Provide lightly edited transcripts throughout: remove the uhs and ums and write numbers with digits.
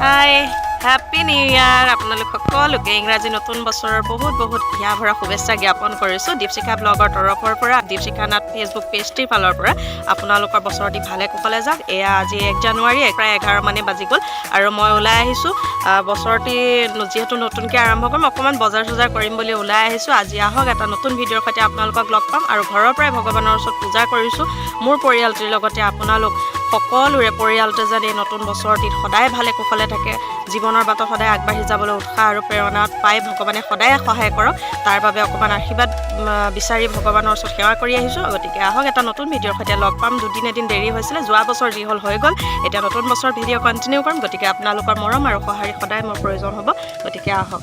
হাই happy new ইয়াৰ আপোনালোক সকলোকে ইংৰাজী নতুন বছৰৰ বহুত বহুত হিয়া ভৰা শুভেচ্ছা জ্ঞাপন কৰিছোঁ দীপশিখা ব্লগৰ তৰফৰ পৰা দীপশিখা নাথ ফেচবুক পেজটিৰ ফালৰ পৰা আপোনালোকৰ বছৰটি ভালে কুশলে যাওক এয়া আজি 1 জানুৱাৰী প্ৰায় 11 মানে বাজি গ'ল আৰু মই ওলাই আহিছোঁ বছৰটি যিহেতু নতুনকৈ আৰম্ভ কৰিম অকণমান বজাৰ চজাৰ কৰিম বুলি ওলাই আহিছোঁ আজি আহক এটা নতুন ভিডিঅ'ৰ সৈতে আপোনালোকক লগ পাম আৰু ঘৰৰ পৰাই ভগৱানৰ ওচৰত পূজা কৰিছোঁ মোৰ পৰিয়ালটিৰ লগতে আপোনালোক সকলোৰে পৰিয়ালটো যেন এই নতুন বছৰটিত সদায় ভালে কুশলে থাকে জীৱনৰ বাটত সদায় আগবাঢ়ি যাবলৈ উৎসাহ আৰু প্ৰেৰণা পাই ভগৱানে সদায় সহায় কৰক তাৰ বাবে অকণমান আশীৰ্বাদ বিচাৰি ভগৱানৰ ওচৰত সেৱা কৰি আহিছোঁ গতিকে আহক এটা নতুন ভিডিঅ'ৰ সৈতে লগ পাম দুদিন এদিন দেৰি হৈছিলে যোৱা বছৰ যি হ'ল হৈ গ'ল এতিয়া নতুন বছৰ ভিডিঅ' কণ্টিনিউ কৰিম গতিকে আপোনালোকৰ মৰম আৰু সঁহাৰি সদায় মোৰ প্ৰয়োজন হ'ব গতিকে আহক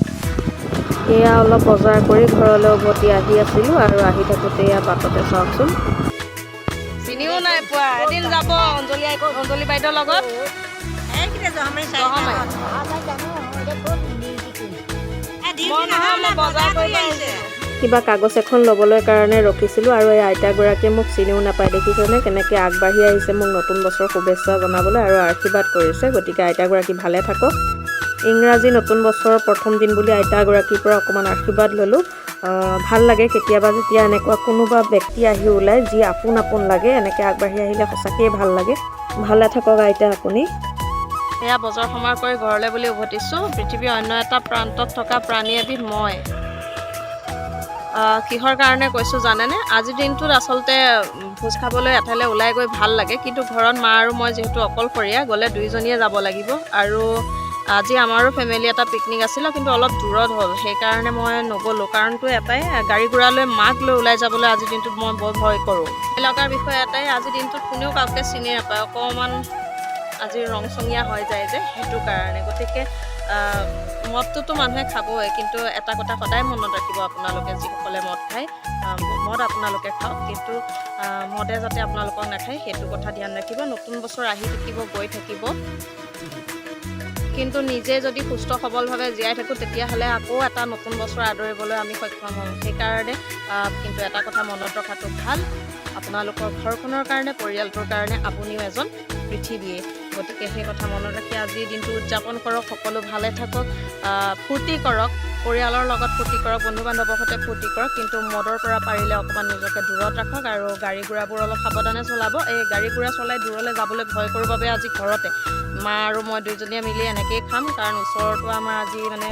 এয়া অলপ বজাৰ কৰি ঘৰলৈ উভতি আহি আছিলোঁ আৰু আহি থাকোঁতে এয়া বাটতে চাওকচোন চিনিও নাই পোৱা এদিন যাব অঞ্জলি বাইদেউৰ লগত কিবা কাগজ এখন ল'বলৈ কাৰণে ৰখিছিলোঁ আৰু এই আইতাগৰাকীয়ে মোক চিনিও নাপায় দেখিছেনে কেনেকৈ আগবাঢ়ি আহিছে মোক নতুন বছৰ শুভেচ্ছা জনাবলৈ আৰু আশীৰ্বাদ কৰিছে গতিকে আইতাগৰাকী ভালে থাকক ইংৰাজী নতুন বছৰৰ প্ৰথম দিন বুলি আইতাগৰাকীৰ পৰা অকণমান আশীৰ্বাদ ল'লোঁ ভাল লাগে কেতিয়াবা যেতিয়া এনেকুৱা কোনোবা ব্যক্তি আহি ওলায় যি আপোন লাগে এনেকৈ আগবাঢ়ি আহিলে সঁচাকৈয়ে ভাল লাগে ভালে থাকক আইতা আপুনি এয়া বজাৰ সমাৰ কৰি ঘৰলৈ বুলি উভতিছোঁ পৃথিৱীৰ অন্য এটা প্ৰান্তত থকা প্ৰাণী এবিধ মই কিহৰ কাৰণে কৈছোঁ জানেনে আজিৰ দিনটোত আচলতে ভোজ খাবলৈ এঠাইলৈ ওলাই গৈ ভাল লাগে কিন্তু ঘৰত মা আৰু মই যিহেতু অকলশৰীয়া গ'লে দুইজনীয়ে যাব লাগিব আৰু আজি আমাৰো ফেমিলি এটা পিকনিক আছিলে কিন্তু অলপ দূৰত হ'ল সেইকাৰণে মই নগ'লোঁ কাৰণটো এটাই গাড়ী ঘোঁৰা লৈ মাক লৈ ওলাই যাবলৈ আজিৰ দিনটোত মই বৰ ভয় কৰোঁ লগাৰ বিষয় এটাই আজিৰ দিনটোত কোনেও কাউকে চিনি নাপায় অকণমান আজি ৰংচঙীয়া হৈ যায় যে সেইটো কাৰণে গতিকে মদটোতো মানুহে খাবই কিন্তু এটা কথা সদায় মনত ৰাখিব আপোনালোকে যিসকলে মদ খায় মদ আপোনালোকে খাওক কিন্তু মদে যাতে আপোনালোকক নাখায় সেইটো কথা ধ্যান ৰাখিব নতুন বছৰ আহি থাকিব গৈ থাকিব কিন্তু নিজে যদি সুস্থ সবলভাৱে জীয়াই থাকোঁ তেতিয়াহ'লে আকৌ এটা নতুন বছৰ আদৰিবলৈ আমি সক্ষম হ'ম সেইকাৰণে কিন্তু এটা কথা মনত ৰখাটো ভাল আপোনালোকৰ ঘৰখনৰ কাৰণে পৰিয়ালটোৰ কাৰণে আপুনিও এজন পৃথিৱীয়ে গতিকে সেই কথা মনত ৰাখি আজিৰ দিনটো উদযাপন কৰক সকলো ভালে থাকক ফূৰ্তি কৰক পৰিয়ালৰ লগত ফূৰ্তি কৰক বন্ধু বান্ধৱৰ সৈতে ফূৰ্তি কৰক কিন্তু মদৰ পৰা পাৰিলে অকণমান নিজকে দূৰত ৰাখক আৰু গাড়ী ঘোঁৰাবোৰ অলপ সাৱধানে চলাব এই গাড়ী ঘোঁৰা চলাই দূৰলৈ যাবলৈ ভয় কৰোঁ বাবে আজি ঘৰতে মা আৰু মই দুইজনীয়ে মিলি এনেকৈয়ে খাম কাৰণ ওচৰতো আমাৰ আজি মানে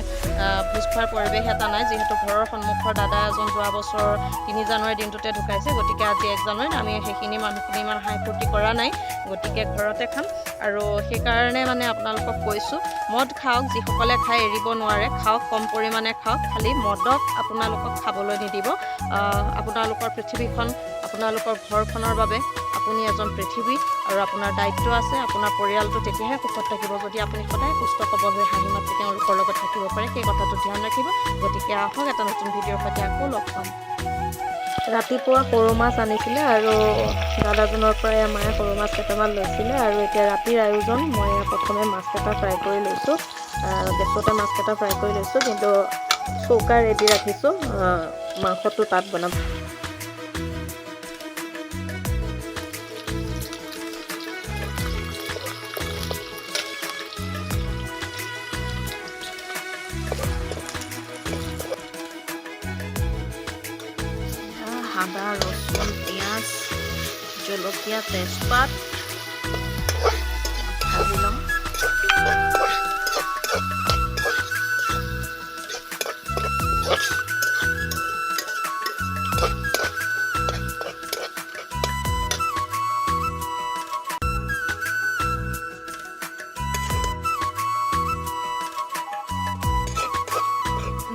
ভোজ খোৱাৰ পৰিৱেশ এটা নাই যিহেতু ঘৰৰ সন্মুখৰ দাদা এজন যোৱা বছৰ 3 জানুৱাৰী দিনটোতে ঢুকাইছে গতিকে আজি 1 জানুৱাৰীত আমি সেইখিনি মানুহখিনি ইমান হাই ফূৰ্তি কৰা নাই গতিকে ঘৰতে খাম আৰু সেইকাৰণে মানে আপোনালোকক কৈছোঁ মদ খাওক যিসকলে খাই এৰিব নোৱাৰে খাওক কম পৰিমাণে খাওক খালি মদক আপোনালোকক খাবলৈ নিদিব আপোনালোকৰ পৃথিৱীখন আপোনালোকৰ ঘৰখনৰ বাবে আপুনি এজন পৃথিৱী আৰু আপোনাৰ দায়িত্ব আছে আপোনাৰ পৰিয়ালটো তেতিয়াহে সুখত থাকিব যদি আপুনি সদায় সুস্থ সবল হৈ হাঁহি মাতি তেওঁলোকৰ লগত থাকিব পাৰে সেই কথাটো ধ্যান ৰাখিব গতিকে আহক এটা নতুন ভিডিঅ'ৰ সৈতে আকৌ লগ পাম ৰাতিপুৱা সৰু মাছ আনিছিলে আৰু দাদাজনৰ পৰাই মায়ে সৰু মাছ কেইটামান লৈছিলে আৰু এতিয়া ৰাতিৰ আয়োজন মই প্ৰথমে মাছকেইটা ফ্ৰাই কৰি লৈছোঁ গেছতে মাছকেইটা ফ্ৰাই কৰি লৈছোঁ কিন্তু চৌকা ৰেডি ৰাখিছোঁ মাংসটো তাত বনাম আদা ৰচুন পিঁয়াজ জলকীয়া তেজপাত ভাজি ল'ম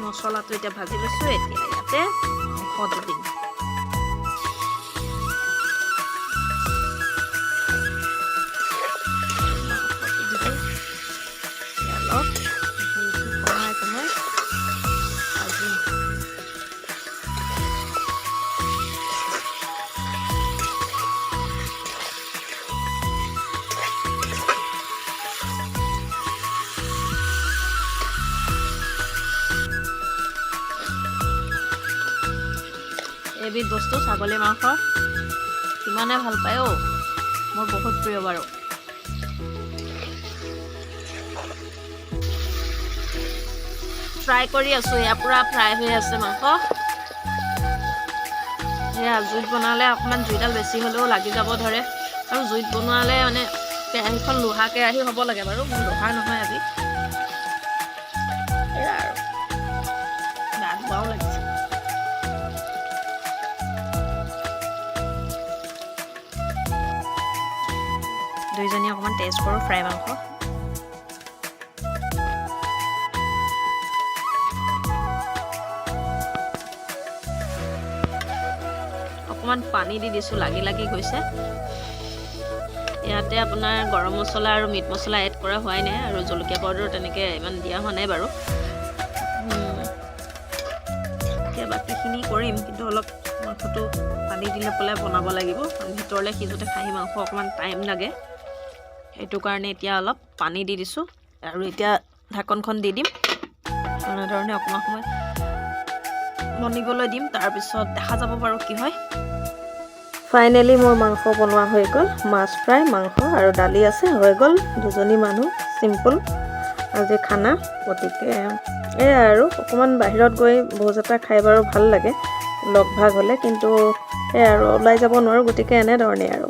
মছলাটো এতিয়া ভাজি লৈছোঁ এতিয়া ইয়াতে মাংস দিম এবিধ বস্তু ছাগলী মাংস কিমানে ভাল পায় অ' মোৰ বহুত প্ৰিয় বাৰু ফ্ৰাই কৰি আছোঁ, এয়া পূৰা ফ্ৰাই হৈ আছে মাংস। সেয়া জুইত বনালে অকণমান জুইডাল বেছি হ'লেও লাগি যাব ধৰে, আৰু জুইত বনোৱালে মানে কেৰাহীখন লোহা কেৰাহী হ'ব লাগে বাৰু, মোৰ লোহা নহয় আজি। এয়া আৰু গা ধোৱাও লাগিছে। দুইজনী অকণমান টেষ্ট কৰোঁ ফ্ৰাই মাংস। অকণমান পানী দি দিছোঁ, লাগি লাগি গৈছে। ইয়াতে আপোনাৰ গৰম মছলা আৰু মিট মছলা এড কৰা হোৱাই নাই, আৰু জলকীয়া পাউডাৰ তেনেকৈ ইমান দিয়া হোৱা নাই বাৰু। এতিয়া বাকীখিনি কৰিম, কিন্তু অলপ মাংসটো পানী দি লৈ পেলাই বনাব লাগিব। ভিতৰলৈ সিজোতে খাহী মাংস অকণমান টাইম লাগে, সেইটো কাৰণে এতিয়া অলপ পানী দি দিছোঁ, আৰু এতিয়া ঢাকনখন দি দিম। এনেধৰণে অকণমান সময় বনিবলৈ দিম, তাৰপিছত দেখা যাব বাৰু কি হয়। ফাইনেলি মোৰ মাংস বনোৱা হৈ গ'ল, মাছ ফ্ৰাই, মাংস আৰু দালি আছে, হৈ গ'ল। দুজনী মানুহ, চিম্পুল আজি খানা। গতিকে এয়া আৰু অকণমান বাহিৰত গৈ ভোজ এটা খাই বাৰু ভাল লাগে লগ ভাগ হ'লে, কিন্তু এয়া আৰু ওলাই যাব নোৱাৰোঁ, গতিকে এনেধৰণেই আৰু।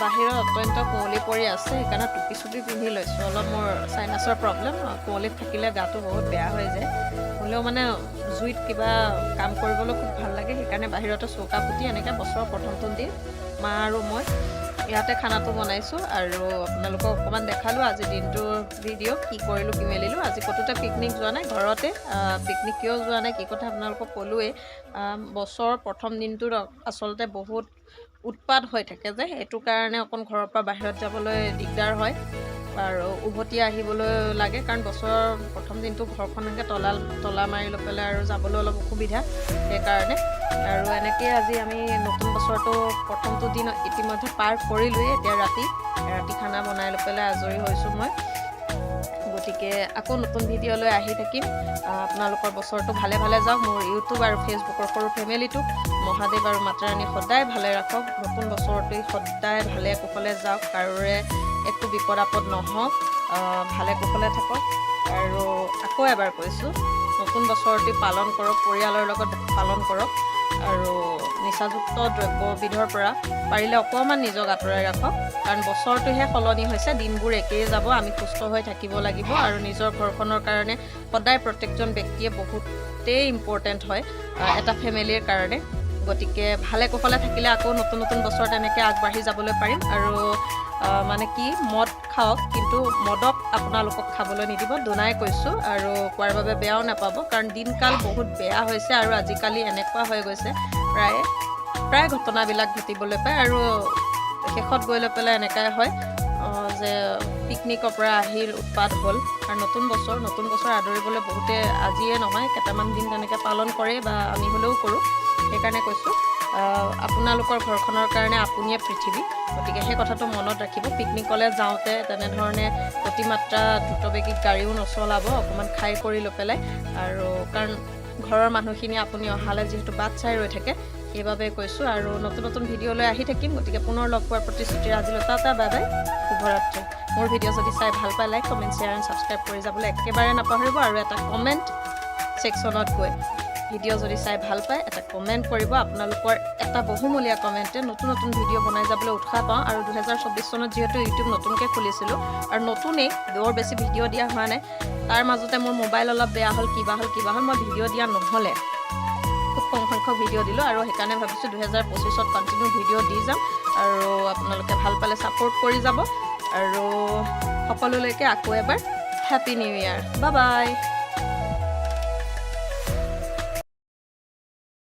বাহিৰত অত্যন্ত কুঁৱলী পৰি আছে, সেইকাৰণে টুপি চুপি পিন্ধি লৈছোঁ। অলপ মোৰ চাইনাছৰ প্ৰব্লেম, কুঁৱলীত থাকিলে গাটো বহুত বেয়া হৈ যায়। হ'লেও মানে জুইত কিবা কাম কৰিবলৈ খুব ভাল লাগে, সেইকাৰণে বাহিৰতে চৌকা পুতি এনেকৈ বছৰৰ প্ৰথমটো দি মা আৰু মই ইয়াতে খানাটো বনাইছোঁ। আৰু আপোনালোকক অকণমান দেখালোঁ আজিৰ দিনটোৰ ভিডিঅ', কি কৰিলোঁ কি মেলিলোঁ। আজি ক'তোতে পিকনিক যোৱা নাই, ঘৰতে। পিকনিক কিয় যোৱা নাই কি কথা আপোনালোকক ক'লোৱেই। বছৰৰ প্ৰথম দিনটোত আচলতে বহুত উৎপাত হৈ থাকে যে, সেইটো কাৰণে অকণ ঘৰৰ পৰা বাহিৰত যাবলৈ দিগদাৰ হয় আৰু উভতি আহিবলৈ লাগে, কাৰণ বছৰৰ প্ৰথম দিনটো ঘৰখন এনেকৈ তলা মাৰি লৈ পেলাই আৰু যাবলৈ অলপ অসুবিধা, সেইকাৰণে। আৰু এনেকৈ আজি আমি নতুন বছৰটো প্ৰথমটো দিন ইতিমধ্যে পাৰ কৰিলোৱেই। এতিয়া ৰাতি খানা বনাই লৈ পেলাই আজৰি হৈছোঁ মই। গতিকে আকৌ নতুন ভিডিঅ' লৈ আহি থাকিম। আপোনালোকৰ বছৰটো ভালে ভালে যাওক। মোৰ ইউটিউব আৰু ফেচবুকৰ সৰু ফেমিলিটো মহাদেৱ আৰু মাতাৰাণী সদায় ভালে ৰাখক। নতুন বছৰটোৱে সদায় ভালে কুশলে যাওক, কাৰোৰে একো বিপদ আপদ নহওক, ভালে কুশলে থাকক। আৰু আকৌ এবাৰ কৈছোঁ, নতুন বছৰটি পালন কৰক, পৰিয়ালৰ লগত পালন কৰক, আৰু নিচাযুক্ত দ্ৰব্যবিধৰ পৰা পাৰিলে অকণমান নিজক আঁতৰাই ৰাখক, কাৰণ বছৰটোহে সলনি হৈছে, দিনবোৰ একেই যাব। আমি সুস্থ হৈ থাকিব লাগিব, আৰু নিজৰ ঘৰখনৰ কাৰণে সদায় প্ৰত্যেকজন ব্যক্তিয়ে বহুতেই ইম্পৰ্টেণ্ট হয় এটা ফেমিলিৰ কাৰণে। গতিকে ভালে কুশলে থাকিলে আকৌ নতুন নতুন বছৰ তেনেকৈ আগবাঢ়ি যাবলৈ পাৰিম। আৰু মানে কি, মদ খাওক, কিন্তু মদক আপোনালোকক খাবলৈ নিদিব, দুনাই কৈছোঁ। আৰু কোৱাৰ বাবে বেয়াও নাপাব, কাৰণ দিনকাল বহুত বেয়া হৈছে, আৰু আজিকালি এনেকুৱা হৈ গৈছে প্ৰায় ঘটনাবিলাক ঘটিবলৈ পায়। আৰু শেষত গৈ লৈ পেলাই এনেকুৱাই হয় যে পিকনিকৰ পৰা আহি উৎপাত হ'ল। আৰু নতুন বছৰ আদৰিবলৈ বহুতে আজিয়ে নহয় কেইটামান দিন তেনেকৈ পালন কৰে, বা আমি হ'লেও কৰোঁ। সেইকাৰণে কৈছোঁ, আপোনালোকৰ ঘৰখনৰ কাৰণে আপুনিয়ে পৃথিৱী। গতিকে সেই কথাটো মনত ৰাখিব। পিকনিকলৈ যাওঁতে তেনেধৰণে অতিমাত্ৰা দ্ৰুতবেগী গাড়ীও নচলাব, অকণমান খাই কৰি লৈ পেলাই। আৰু কাৰণ ঘৰৰ মানুহখিনি আপুনি অহালে যিহেতু বাট চাই ৰৈ থাকে, সেইবাবে কৈছোঁ। আৰু নতুন নতুন ভিডিঅ' লৈ আহি থাকিম। গতিকে পুনৰ লগ পোৱাৰ প্ৰতিশ্ৰুতিৰ আজিলৈ টাটা, বাই বাই, শুভৰাত্ৰি। মোৰ ভিডিঅ' যদি চাই ভাল পায়, like, comment, share and subscribe কৰি যাবলৈ একেবাৰে নাপাহৰিব। আৰু এটা কমেণ্ট ছেকশ্যনত গৈ ভিডিঅ' যদি চাই ভাল পায় এটা কমেণ্ট কৰিব। আপোনালোকৰ এটা বহুমূলীয়া কমেণ্টে নতুন নতুন ভিডিঅ' বনাই যাবলৈ উৎসাহ পাওঁ। আৰু 2024 চনত যিহেতু ইউটিউব নতুনকৈ খুলিছিলোঁ, আৰু নতুনেই বৰ বেছি ভিডিঅ' দিয়া হোৱা নাই, তাৰ মাজতে মোৰ মোবাইল অলপ বেয়া হ'ল, কিবা হ'ল মই ভিডিঅ' দিয়া নহ'লে খুব কম সংখ্যক ভিডিঅ' দিলোঁ। আৰু সেইকাৰণে ভাবিছোঁ 2025ত কণ্টিনিউ ভিডিঅ' দি যাম, আৰু আপোনালোকে ভাল পালে ছাপোৰ্ট কৰি যাব। আৰু সকলোলৈকে আকৌ এবাৰ হেপী নিউ ইয়াৰ, বাই বাই।